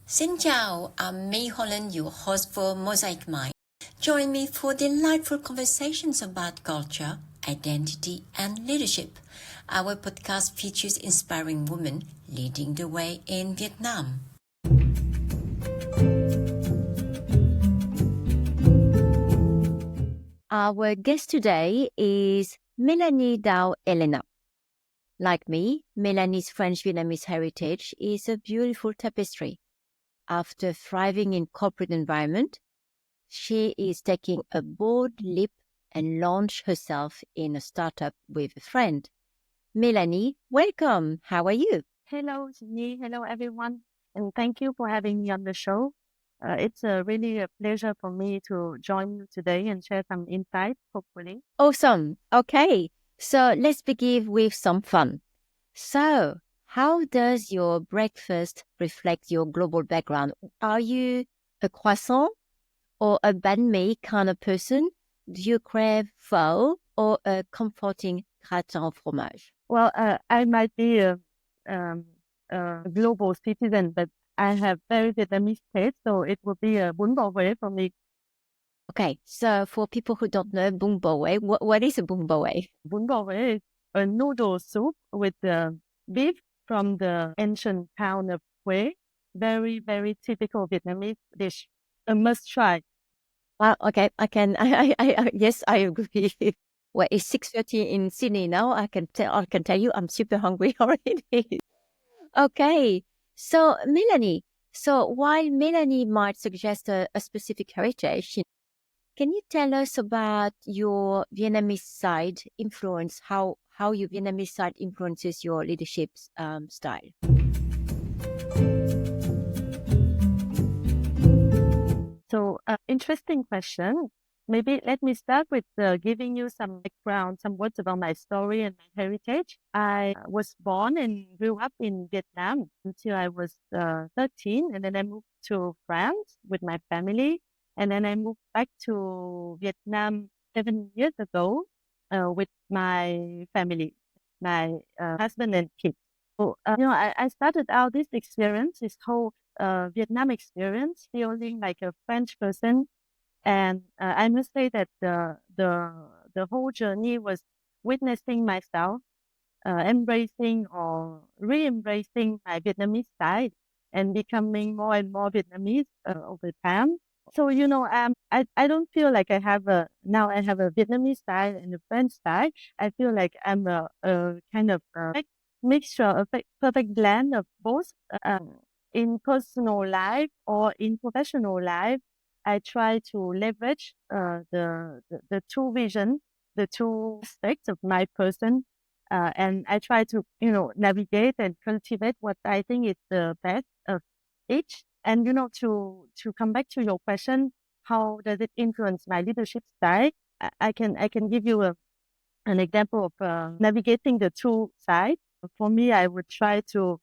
Xin chào, I'm May Holland, your host for Mosaic Mind. Join me for delightful conversations about culture, identity, and leadership. Our podcast features inspiring women leading the way in Vietnam. Our guest today is Melanie Dao-Ellena. Like me, Melanie's French-Vietnamese heritage is a beautiful tapestry. After thriving in corporate environment, she is taking a bold leap and launched herself in a startup with a friend. Melanie, welcome. How are you? Hello, Jenny. Hello, everyone. And thank you for having me on the show. It's really a pleasure for me to join you today and share some insights, hopefully. Awesome. Okay, so let's begin with some fun. So, how does your breakfast reflect your global background? Are you a croissant or a banh mi kind of person? Do you crave pho or a comforting gratin au fromage? Well, I might be a global citizen, but I have very Vietnamese taste, so it would be a bún bò Huế for me. Okay, so for people who don't know bún bò Huế, what is a bún bò Huế? Bún bò Huế is a noodle soup with beef from the ancient town of Huế. Very, very typical Vietnamese dish. A must try. Okay, yes, I agree. Well, it's 6:30 in Sydney now. I can tell you I'm super hungry already. Okay, so Melanie, while Melanie might suggest a specific heritage, can you tell us about your Vietnamese side influence, how your Vietnamese side influences your leadership style? So, interesting question. Maybe let me start with giving you some background, some words about my story and my heritage. I was born and grew up in Vietnam until I was 13, and then I moved to France with my family, and then I moved back to Vietnam 7 years ago with my family, my husband and kids. So, I started out this experience, this whole Vietnam experience, feeling like a French person, and I must say that the whole journey was witnessing myself, embracing or re-embracing my Vietnamese side, and becoming more and more Vietnamese over time. So I don't feel like I have a Vietnamese side and a French side. I feel like I'm a kind of mixture, perfect blend of both. In personal life or in professional life, I try to leverage the two visions, the two aspects of my person, and I try to navigate and cultivate what I think is the best of each. And to come back to your question, how does it influence my leadership style? I can give you an example of navigating the two sides. For me, I would try to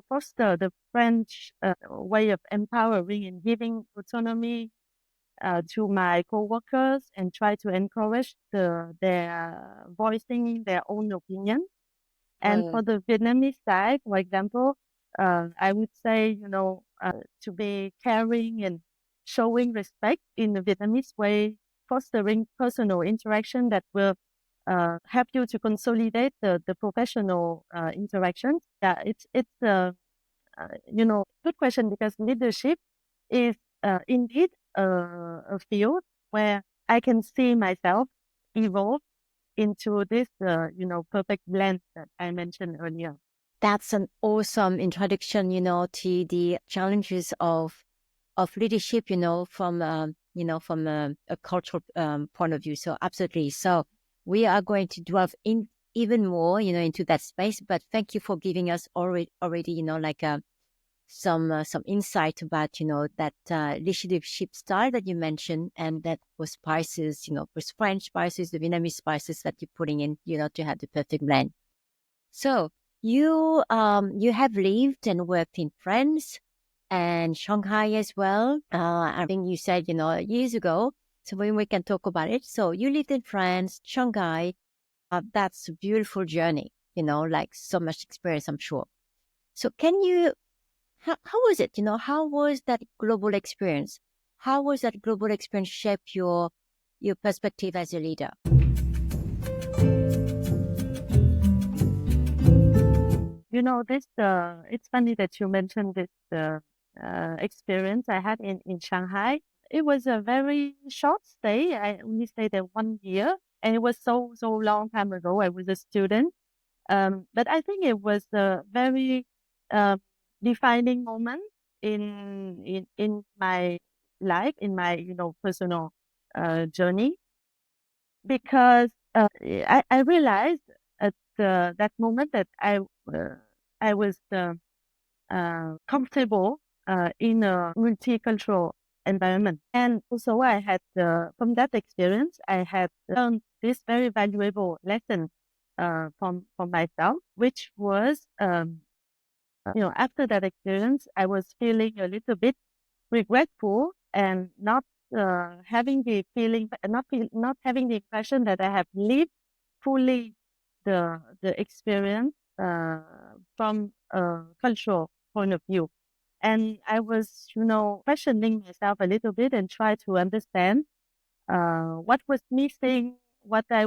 foster the French way of empowering and giving autonomy to my coworkers and try to encourage their voicing their own opinion. And for the Vietnamese side, for example, I would say, to be caring and showing respect in the Vietnamese way, fostering personal interaction that will help you to consolidate the professional interactions. Yeah, it's good question, because leadership is indeed a field where I can see myself evolve into this perfect blend that I mentioned earlier. That's an awesome introduction, to the challenges of leadership, from a cultural point of view. So absolutely. So we are going to delve in even more, into that space. But thank you for giving us already, some insight about, that leadership style that you mentioned, and that was spices, was French spices, the Vietnamese spices that you're putting in, to have the perfect blend. So you have lived and worked in France and Shanghai as well. I think you said, years ago. So we can talk about it. So you lived in France, Shanghai. That's a beautiful journey, like so much experience, I'm sure. So can you how was it? How was that global experience? How was that global experience shape your perspective as a leader? This, it's funny that you mentioned this experience I had in Shanghai. It was a very short stay. I only stayed there 1 year, and it was so long time ago. I was a student. But I think it was a very uh, defining moment in my life, in my personal journey, because I realized at that moment that I was comfortable in a multicultural environment. And also I had, from that experience, I had learned this very valuable lesson from myself, which was, after that experience, I was feeling a little bit regretful and not having the feeling, not having the impression that I have lived fully the experience from a cultural point of view. And I was, questioning myself a little bit and try to understand what was missing, what I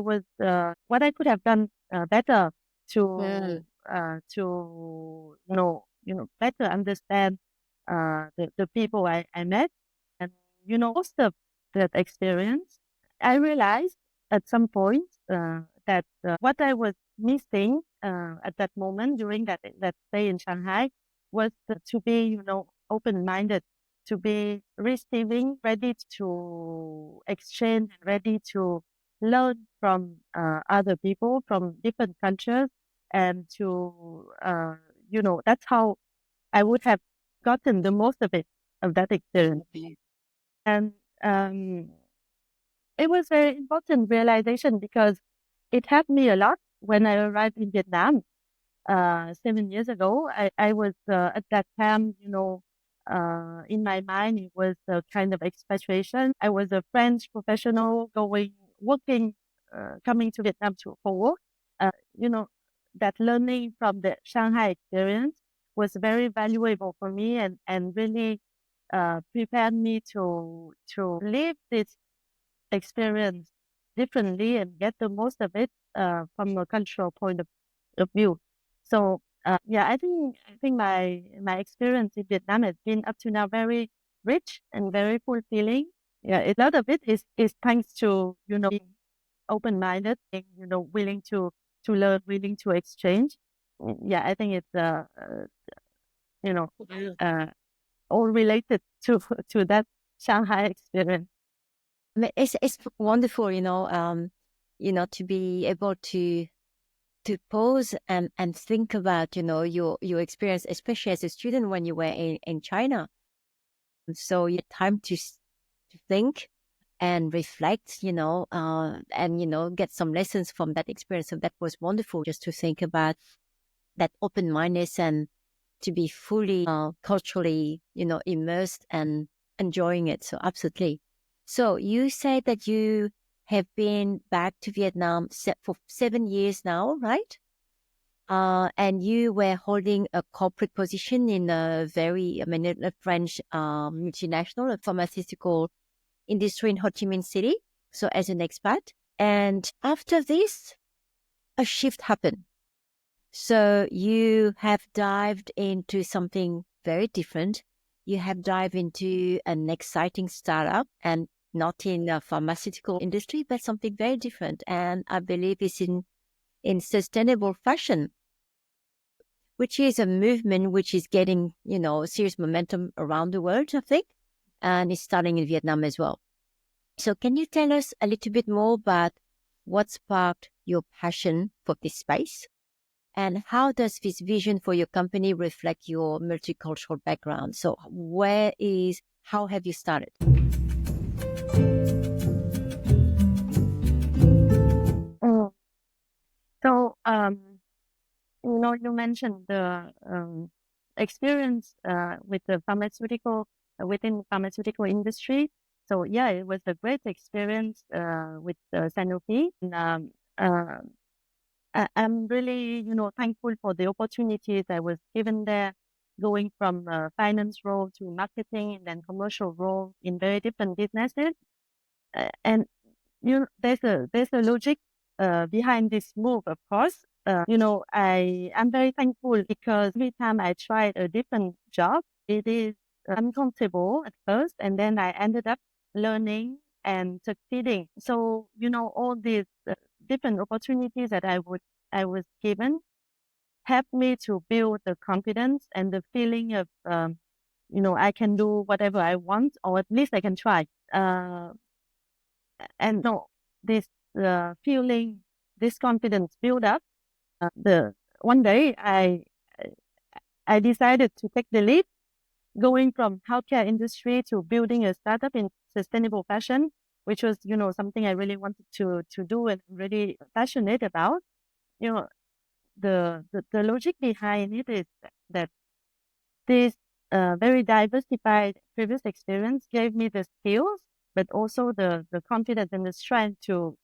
could have done better to better understand the people I met. And most of that experience, I realized at some point that what I was missing at that moment during that stay in Shanghai was to be, open-minded, to be receiving, ready to exchange, ready to learn from other people from different cultures, and to, that's how I would have gotten the most of it, of that experience. And it was very important realization because it helped me a lot when I arrived in Vietnam 7 years ago. I was at that time, in my mind, it was a kind of expatriation. I was a French professional working, coming to Vietnam for work. You know, that learning from the Shanghai experience was very valuable for me, and really prepared me to live this experience differently and get the most of it from a cultural point of view. So yeah, I think my experience in Vietnam has been up to now very rich and very fulfilling. Yeah, a lot of it is thanks to being open-minded, and willing to learn, willing to exchange. Yeah, I think it's you know uh, all related to that Shanghai experience. I mean, it's wonderful, to be able to pause and think about, your experience, especially as a student when you were in China. So you had time to think and reflect, and get some lessons from that experience. So that was wonderful, just to think about that open-mindedness and to be fully culturally, immersed and enjoying it. So absolutely. So you say that you have been back to Vietnam for 7 years now, right? And you were holding a corporate position in a French multinational, a pharmaceutical industry in Ho Chi Minh City. So as an expat. And after this, a shift happened. So you have dived into something very different. You have dived into an exciting startup, and not in the pharmaceutical industry, but something very different. And I believe it's in sustainable fashion, which is a movement which is getting, serious momentum around the world, I think, and it's starting in Vietnam as well. So can you tell us a little bit more about what sparked your passion for this space? And how does this vision for your company reflect your multicultural background? So how have you started? Mm. So you mentioned the experience with the within pharmaceutical industry. So yeah, it was a great experience with Sanofi. And, I'm really, thankful for the opportunities I was given there. going from a finance role to marketing and then commercial role in very different businesses. And there's a logic behind this move, of course. I'm very thankful because every time I tried a different job, it is uncomfortable at first, and then I ended up learning and succeeding. So, all these different opportunities that I was given helped me to build the confidence and the feeling of, I can do whatever I want, or at least I can try. And this feeling, this confidence build up. The one day I decided to take the leap, going from healthcare industry to building a startup in sustainable fashion, which was something I really wanted to do and really passionate about. The logic behind it is that this very diversified previous experience gave me the skills, but also the confidence and the strength to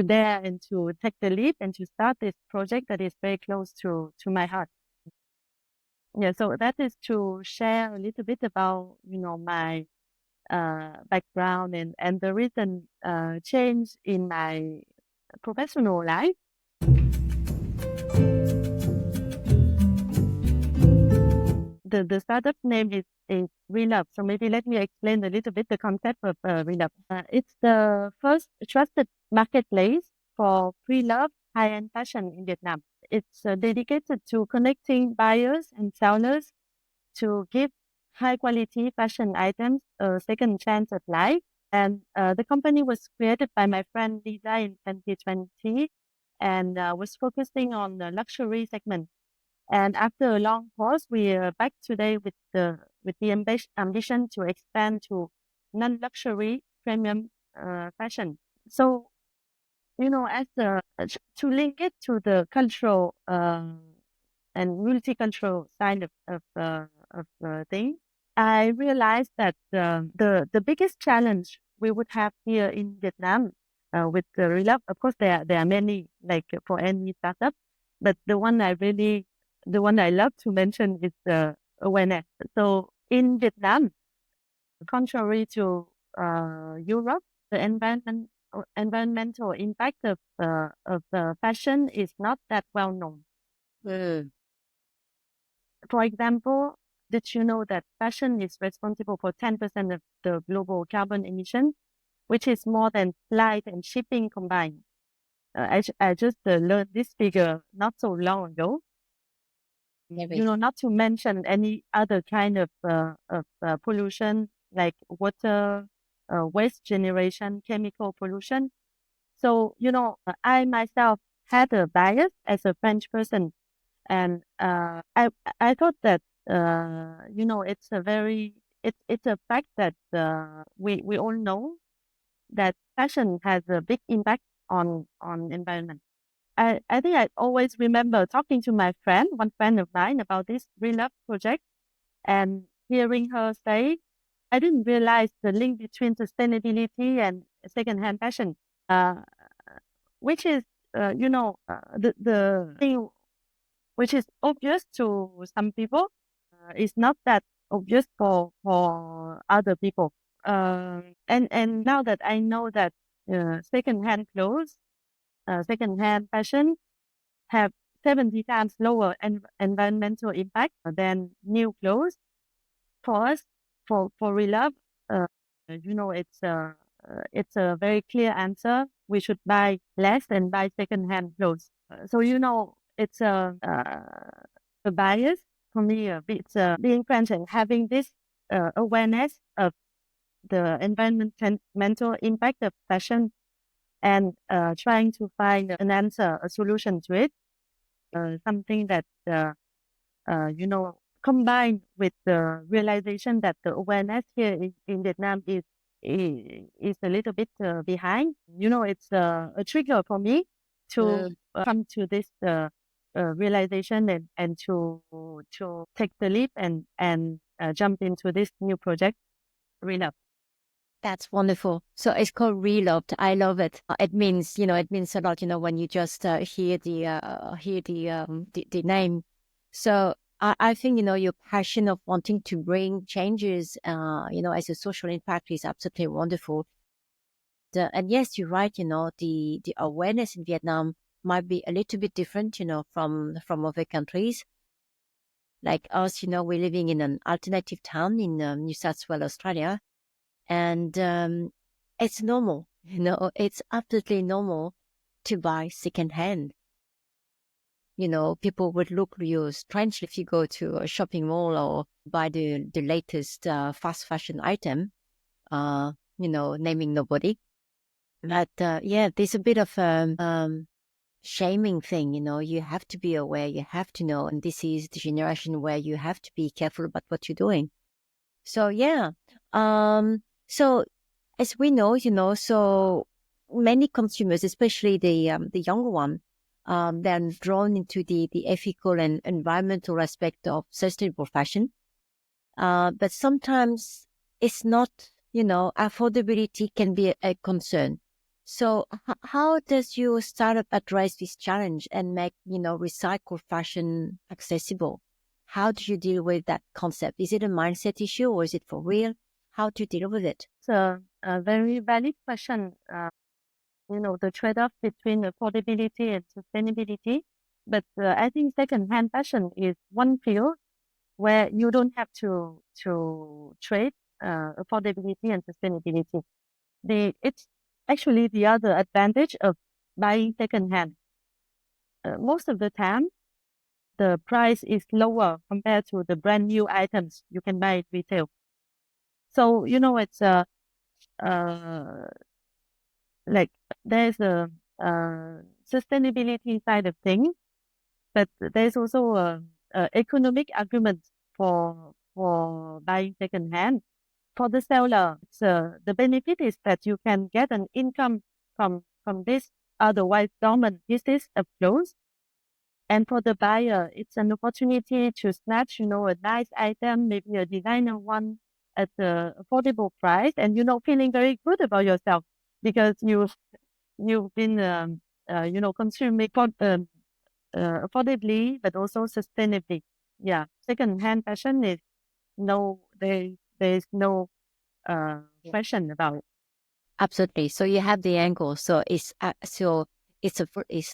dare and to take the leap and to start this project that is very close to my heart. Yeah, so that is to share a little bit about my background and the recent change in my professional life. The startup name is RE.LOVED. So maybe let me explain a little bit the concept of RE.LOVED. It's the first trusted marketplace for pre-loved high-end fashion in Vietnam. It's dedicated to connecting buyers and sellers to give high-quality fashion items a second chance at life. And the company was created by my friend Lisa in 2020 and was focusing on the luxury segment. And after a long pause, we are back today with the ambition to expand to non-luxury premium fashion. So, as to link it to the cultural and multicultural side of thing, I realized that the biggest challenge we would have here in Vietnam with the RE.LOVED, of course, there are many, like for any startup, but the one I love to mention is the awareness. So in Vietnam, contrary to Europe, the environmental impact of fashion is not that well known. For example, did you know that fashion is responsible for 10% of the global carbon emissions, which is more than flight and shipping combined? I just learned this figure not so long ago. Not to mention any other kind of pollution like water, waste generation, chemical pollution. So, I myself had a bias as a French person, and I thought that it's a fact that we all know that fashion has a big impact on environment. I think I always remember talking to one friend of mine about this RE.LOVED project, and hearing her say, I didn't realize the link between sustainability and secondhand fashion, which is, the thing which is obvious to some people is not that obvious for other people. And now that I know that secondhand clothes, secondhand fashion have 70 times lower environmental impact than new clothes. For us, for RE.LOVED, it's a very clear answer. We should buy less and buy secondhand clothes. So it's a bias for me. It's being French and having this awareness of the environmental impact of fashion and trying to find an answer, a solution to it. Something that, combined with the realization that the awareness here in Vietnam is a little bit behind. It's a trigger for me to come to this realization and to take the leap and jump into this new project, RE.LOVED. That's wonderful. So it's called RE.LOVED. I love it. It means a lot. When you just hear the name, So I think, your passion of wanting to bring changes, as a social impact is absolutely wonderful. And yes, you're right, the awareness in Vietnam might be a little bit different, from other countries. Like us, we're living in an alternative town in New South Wales, Australia. And it's normal, it's absolutely normal to buy secondhand. People would look at you strangely if you go to a shopping mall or buy the latest fast fashion item, naming nobody. But yeah, there's a bit of shaming thing, you have to be aware, you have to know. And this is the generation where you have to be careful about what you're doing. So yeah. So as we know, so many consumers, especially the younger one, they're drawn into the ethical and environmental aspect of sustainable fashion. But sometimes it's not, affordability can be a concern. So how does your startup address this challenge and make, recycled fashion accessible? How do you deal with that concept? Is it a mindset issue or is it for real? How do you deal with it? It's a very valid question. The trade-off between affordability and sustainability. But I think second-hand fashion is one field where you don't have to trade affordability and sustainability. It's actually the other advantage of buying second-hand. Most of the time, the price is lower compared to the brand new items you can buy at retail. So it's like there's a sustainability side of things, but there's also a economic argument for buying secondhand. For the seller, the benefit is that you can get an income from this otherwise dormant business of clothes. And for the buyer, it's an opportunity to snatch, a nice item, maybe a designer one at an affordable price, and feeling very good about yourself because you've been consuming affordably but also sustainably. Yeah, second-hand fashion is there's no question about it. Absolutely. So you have the angle. So it's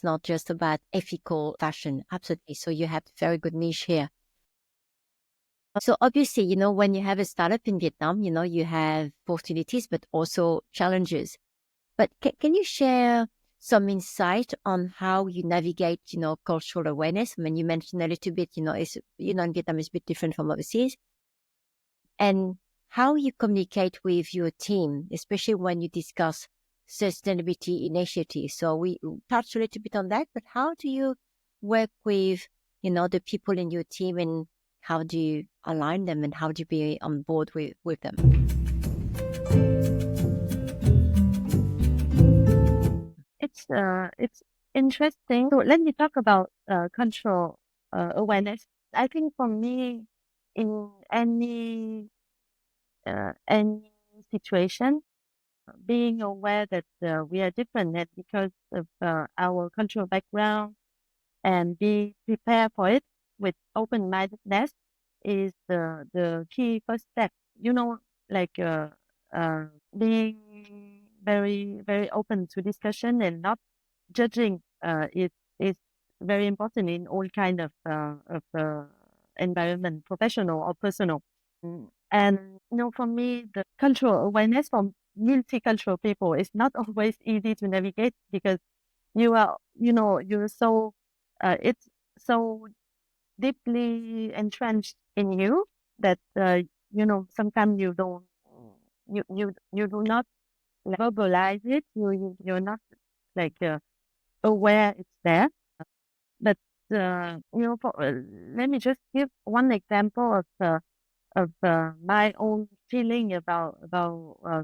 not just about ethical fashion. Absolutely. So you have very good niche here. So obviously, when you have a startup in Vietnam, you have opportunities, but also challenges. But can you share some insight on how you navigate, cultural awareness? I mean, you mentioned a little bit, in Vietnam is a bit different from overseas. And how you communicate with your team, especially when you discuss sustainability initiatives. So we touched a little bit on that, but how do you work with, the people in your team, and how do you align them, and how do you be on board with them? It's interesting. So let me talk about cultural awareness. I think for me, in any situation, being aware that we are different and because of our cultural background and be prepared for it with open-mindedness is the key first step. Like being very, very open to discussion and not judging is very important in all kind of environment, professional or personal. And for me, the cultural awareness from multicultural people is not always easy to navigate because you're so it's so deeply entrenched in you that sometimes you don't you do not verbalize it. You're not like aware it's there. But let me just give one example of my own feeling about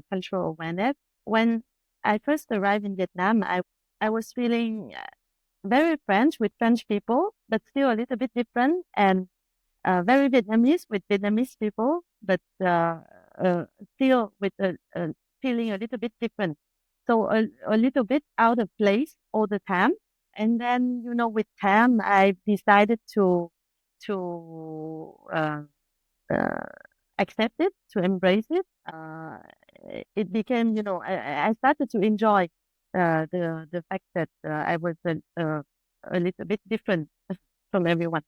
cultural awareness. When I first arrived in Vietnam, I was feeling very French with French people, but still a little bit different, and very Vietnamese with Vietnamese people, but still with a feeling a little bit different. So a little bit out of place all the time. And then, with time, I decided to to accept it, to embrace it. It became, I started to enjoy the fact that I was a little bit different from everyone.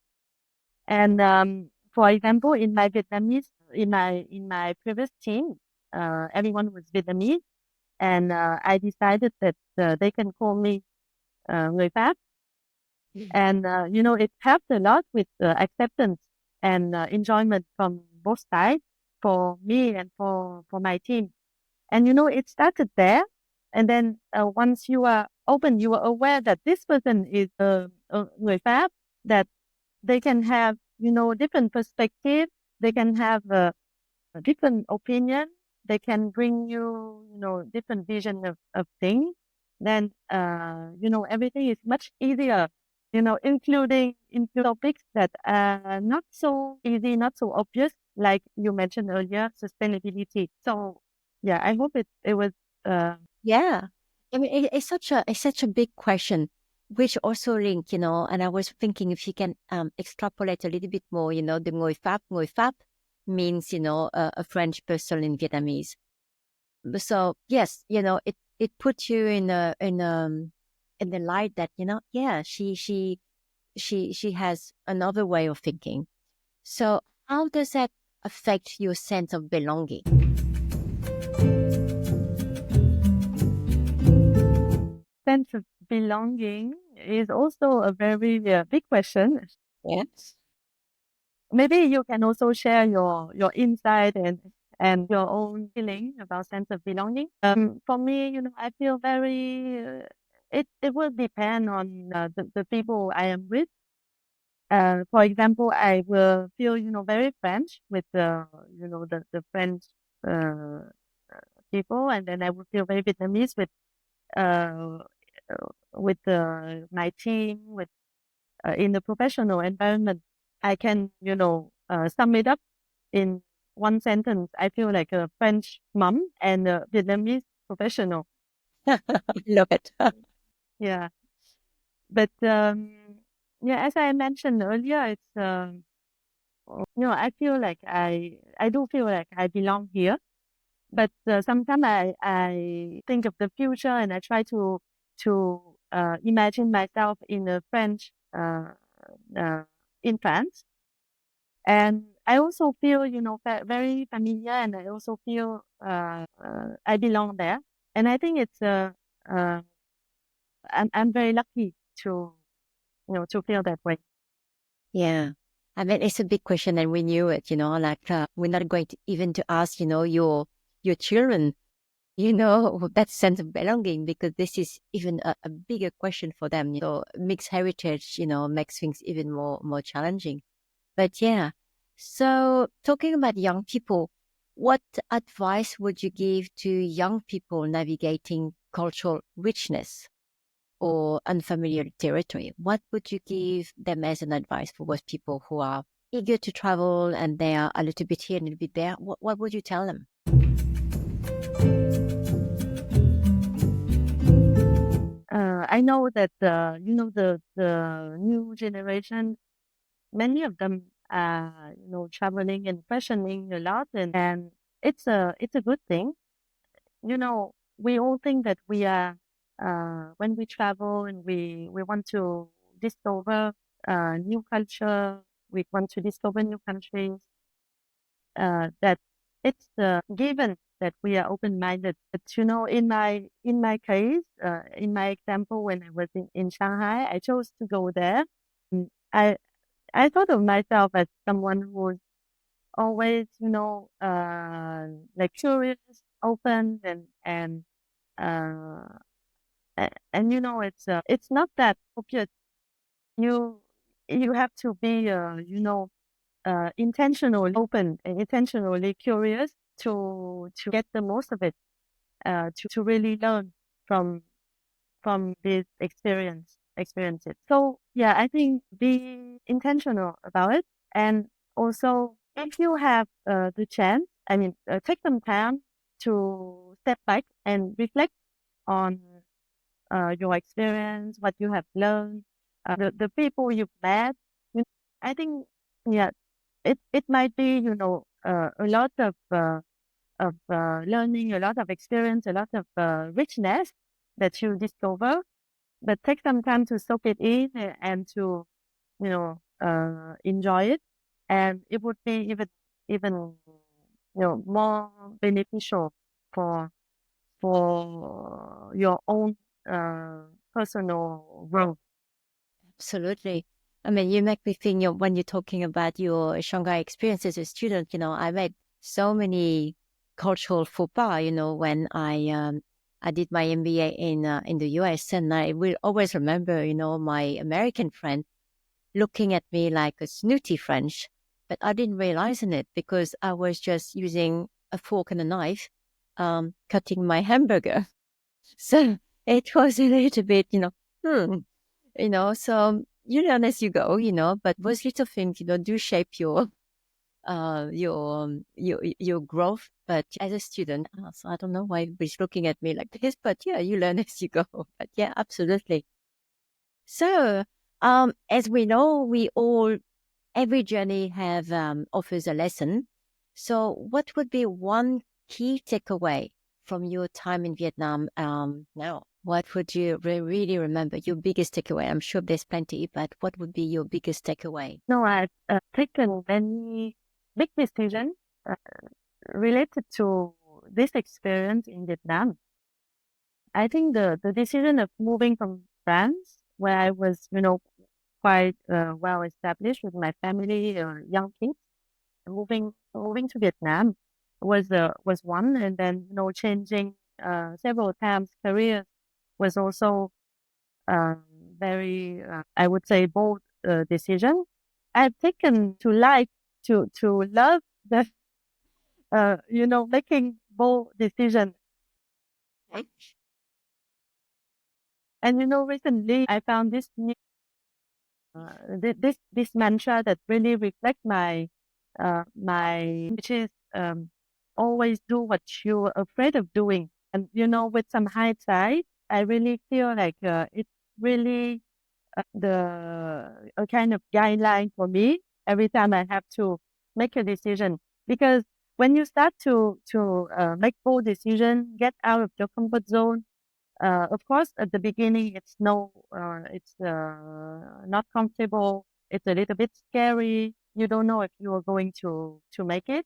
And for example, in my Vietnamese, in my previous team, everyone was Vietnamese, and I decided that they can call me người Pháp. And it helped a lot with acceptance and enjoyment from both sides for me and for my team. And it started there. And then once you are open, you are aware that this person is người Pháp, that they can have different perspective, they can have a different opinion, they can bring you different vision of things. Then everything is much easier. Including into topics that are not so easy, not so obvious, like you mentioned earlier, sustainability. So yeah, I hope it was. Yeah. I mean, it's such a big question, which also link, and I was thinking if you can extrapolate a little bit more, the Ngồi Pháp means, a French person in Vietnamese. So yes, it puts you in the light that, yeah, she has another way of thinking. So how does that affect your sense of belonging? Sense of belonging is also a very big question. Yes. Maybe you can also share your insight and your own feeling about sense of belonging. For me, I feel very. It will depend on the people I am with. For example, I will feel very French with the French uh, people, and then I will feel very Vietnamese uh, with my team, with in the professional environment. I can sum it up in one sentence. I feel like a French mom and a Vietnamese professional. Love it. Yeah, but yeah, as I mentioned earlier, it's I feel like I do feel like I belong here. But sometimes I think of the future and I try to imagine myself in a French in France, and I also feel very familiar, and I also feel I belong there, and I think it's uh, I'm very lucky to to feel that way. Yeah. I mean, it's a big question and we knew it, like we're not going to even to ask, your children, that sense of belonging, because this is even a bigger question for them. So mixed heritage, makes things even more challenging. But yeah, so talking about young people, what advice would you give to young people navigating cultural richness or unfamiliar territory? What would you give them as an advice for those people who are eager to travel and they are a little bit here and a little bit there? What would you tell them? I know that the new generation, many of them are traveling and fashioning a lot, and it's a good thing. We all think that we are when we travel and we want to discover new culture, we want to discover new countries, that it's given that we are open-minded. But in my case, in my example, when I was in Shanghai, I chose to go there. I I thought of myself as someone who's always, like curious, open, and uh, it's not that obvious. You you have to be, intentionally open and intentionally curious to get the most of it, to really learn from these experiences. So yeah, I think be intentional about it, and also if you have the chance, I mean, take some time to step back and reflect on your experience, what you have learned, the people you've met. I think Yeah, it might be, a lot of learning, a lot of experience, a lot of richness that you discover, but take some time to soak it in and to, enjoy it. And it would be even, more beneficial for, your own personal growth. Absolutely. I mean, you make me think, when you're talking about your Shanghai experience as a student, I made so many cultural faux pas, when I did my MBA in the US, and I will always remember, my American friend looking at me like a snooty French, but I didn't realize it because I was just using a fork and a knife, cutting my hamburger. So it was a little bit, so you learn as you go, but those little things, do shape your growth. But as a student, so I don't know why everybody's looking at me like this, but yeah, you learn as you go. But yeah, absolutely. So, as we know, every journey offers a lesson. So what would be one key takeaway from your time in Vietnam now? What would you really remember, your biggest takeaway? I'm sure there's plenty, but what would be your biggest takeaway? No, I've taken many big decisions related to this experience in Vietnam. I think the decision of moving from France, where I was, quite well established with my family, young kids, moving to Vietnam was one, and then changing several times careers was also very I would say bold decision. I've taken to like to love the making bold decision. Okay. And recently I found this new this mantra that really reflects my which is always do what you're afraid of doing. And with some hindsight, I really feel like it's really a kind of guideline for me every time I have to make a decision. Because when you start to make bold decision, get out of your comfort zone, of course, at the beginning, it's not comfortable. It's a little bit scary. You don't know if you are going to make it.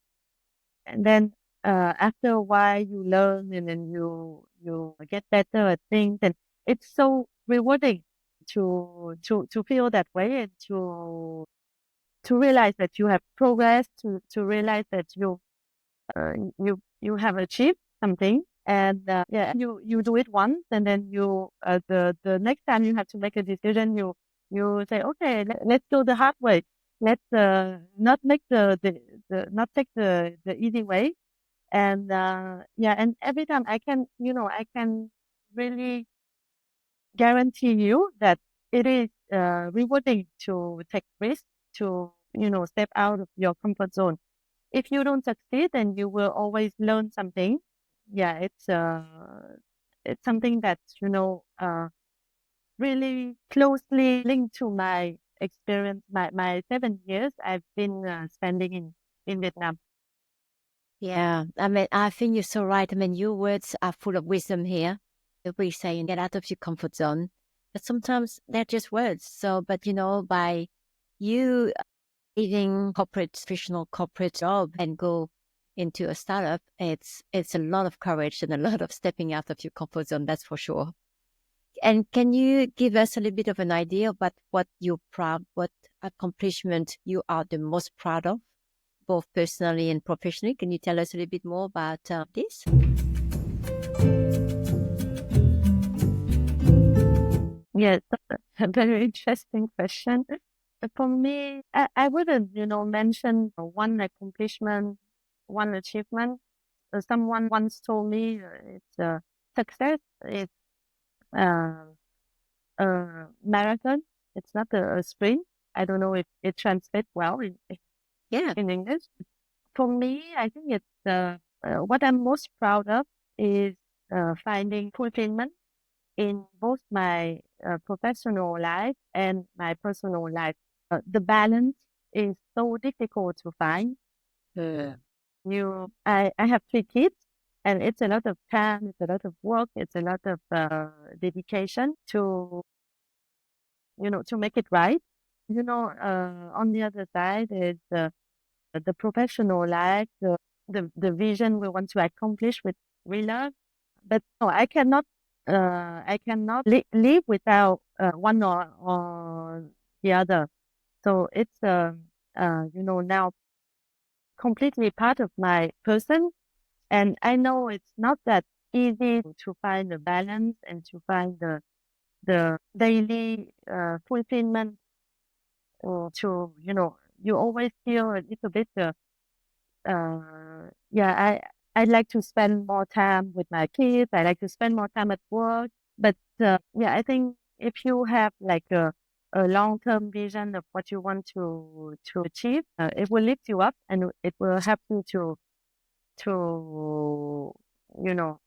And then after a while, you learn, and then you get better at things, and it's so rewarding to feel that way, and to realize that you have progressed, to realize that you have achieved something. And yeah, you do it once, and then the next time you have to make a decision, you say, okay, let's go the hard way. Let's not make the not take the easy way. And yeah, and every time I can really guarantee you that it is rewarding to take risks, to step out of your comfort zone. If you don't succeed, then you will always learn something. Yeah, it's something that's really closely linked to my experience, my 7 years I've been spending in Vietnam. Yeah, I mean, I think you're so right. I mean, your words are full of wisdom here. We say get out of your comfort zone, but sometimes they're just words. So, but by you leaving traditional corporate job and go into a startup, it's a lot of courage and a lot of stepping out of your comfort zone. That's for sure. And can you give us a little bit of an idea about what accomplishment you are the most proud of, both personally and professionally? Can you tell us a little bit more about this? Yes, that's a very interesting question. For me, I wouldn't, mention one accomplishment, one achievement. Someone once told me it's success is uh, a marathon. It's not a sprint. I don't know if it translates well Yeah. in English. For me, I think it's what I'm most proud of is finding fulfillment in both my professional life and my personal life. The balance is so difficult to find. Yeah. I have 3 kids, and it's a lot of time, it's a lot of work, it's a lot of dedication to, to make it right. On the other side is the professional life, the vision we want to accomplish with RE.LOVED. But no, I cannot live without one or the other. So it's, now completely part of my person. And I know it's not that easy to find the balance and to find the daily fulfillment, or to, you always feel a little bit, I like to spend more time with my kids. I like to spend more time at work. But I think if you have like a long-term vision of what you want to achieve, it will lift you up, and it will help you to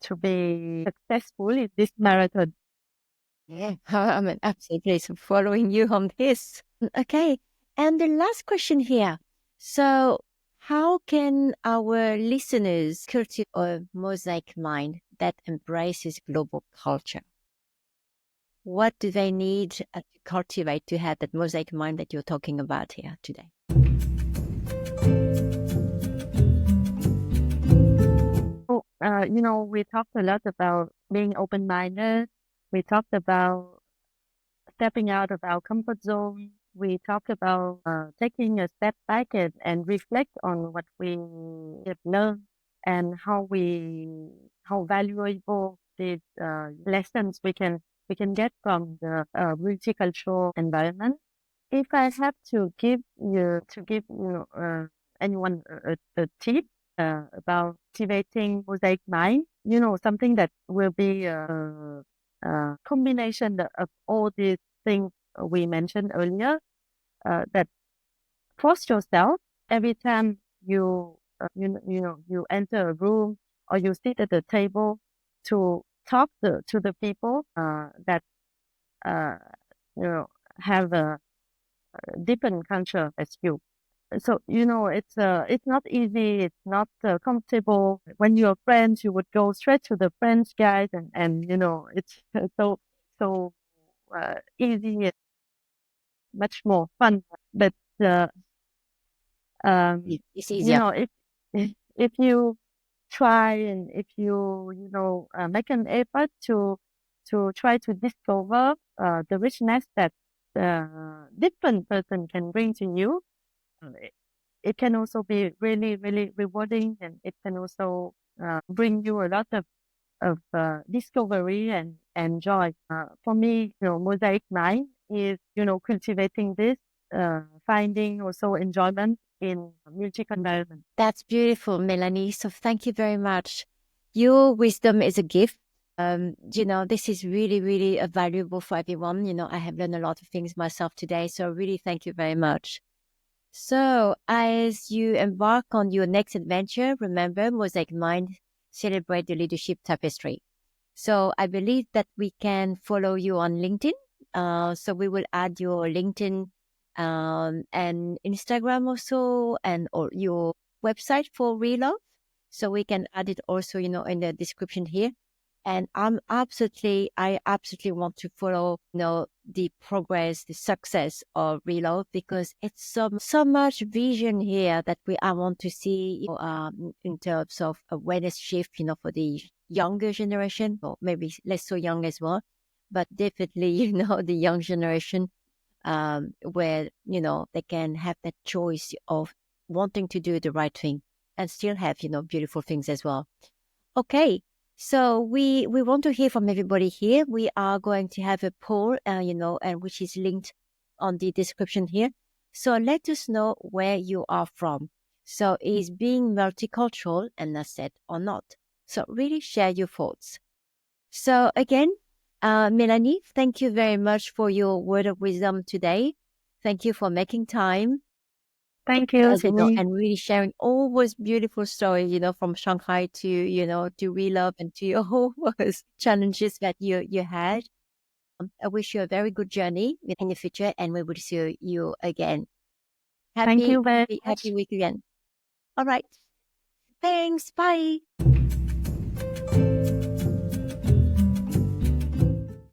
to be successful in this marathon. Yeah, I'm absolutely following you on this. Okay, and the last question here. So, how can our listeners cultivate a mosaic mind that embraces global culture? What do they need to cultivate to have that mosaic mind that you're talking about here today? So, we talked a lot about being open-minded. We talked about stepping out of our comfort zone. We talked about taking a step back and reflect on what we have learned, and how valuable these lessons we can get from the multicultural environment. If I have to give anyone a tip about cultivating mosaic mind, something that will be a combination of all these things we mentioned earlier, that force yourself every time you enter a room or you sit at the table to talk to the people that uh, have a different culture as you. So, it's not easy. It's not comfortable. When you're French, you would go straight to the French guys, and it's so easy and much more fun. But uh, um, It's easier. if you try, and if you make an effort to try to discover the richness that different person can bring to you, it can also be really, really rewarding, and it can also bring you a lot of discovery and joy. For me, mosaic mind is, cultivating this, finding also enjoyment in music environment. That's beautiful, Melanie. So thank you very much. Your wisdom is a gift. This is really, really valuable for everyone. I have learned a lot of things myself today. So really thank you very much. So as you embark on your next adventure, remember Mosaic Mind, celebrate the leadership tapestry. So I believe that we can follow you on LinkedIn. So we will add your LinkedIn and Instagram also, or your website for RE.LOVED. So we can add it also, in the description here. And I absolutely want to follow, the progress, the success of RE.LOVED, because it's so much vision here that I want to see, in terms of awareness shift, for the younger generation, or maybe less so young as well, but definitely, the young generation, where, they can have that choice of wanting to do the right thing and still have, beautiful things as well. Okay. So we want to hear from everybody here. We are going to have a poll, and which is linked on the description here. So let us know where you are from. So is being multicultural an asset or not? So really share your thoughts. So again, Melanie, thank you very much for your word of wisdom today. Thank you for making time. Thank you, Sydney. And really sharing all those beautiful stories, from Shanghai to, to RE.LOVED and to your whole challenges that you had. I wish you a very good journey in the future, and we will see you again. Thank you very much. Happy week again. All right. Thanks. Bye.